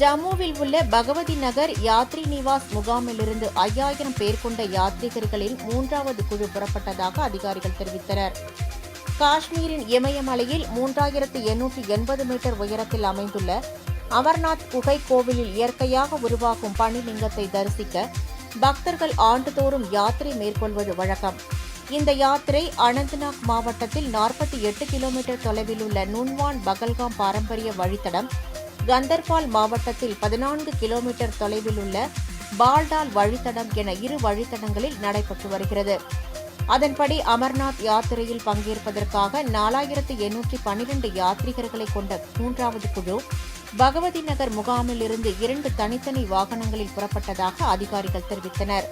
ஜம்முவில் உள்ள பகவதி நகர் யாத்ரி நிவாஸ் முகாமிலிருந்து 5000 பேர் கொண்ட யாத்ரீகர்களின் 3வது குழு புறப்பட்டதாக அதிகாரிகள் தெரிவித்தனர். காஷ்மீரின் இமயமலையில் 3880 மீட்டர் உயரத்தில் அமைந்துள்ள அமர்நாத் குகை கோவிலில் இயற்கையாக உருவாகும் பனிலிங்கத்தை தரிசிக்க பக்தர்கள் ஆண்டுதோறும் யாத்திரை மேற்கொள்வது வழக்கம். இந்த யாத்திரை அனந்த்நாக் மாவட்டத்தில் 48 கிலோமீட்டர் தொலைவில் உள்ள நுன்வான் பகல்காம் பாரம்பரிய வழித்தடம், கந்தர்பால் மாவட்டத்தில் 14 கிலோமீட்டர் தொலைவில் உள்ள பால்டால் வழித்தடம் என 2 வழித்தடங்களில் நடைபெற்று வருகிறது. அதன்படி அமர்நாத் யாத்திரையில் பங்கேற்பதற்காக 4812 யாத்ரீகர்களை கொண்ட 3வது குழு பகவதி நகர் முகாமில் இருந்து 2 தனித்தனி வாகனங்களில் புறப்பட்டதாக அதிகாரிகள் தெரிவித்தனர்.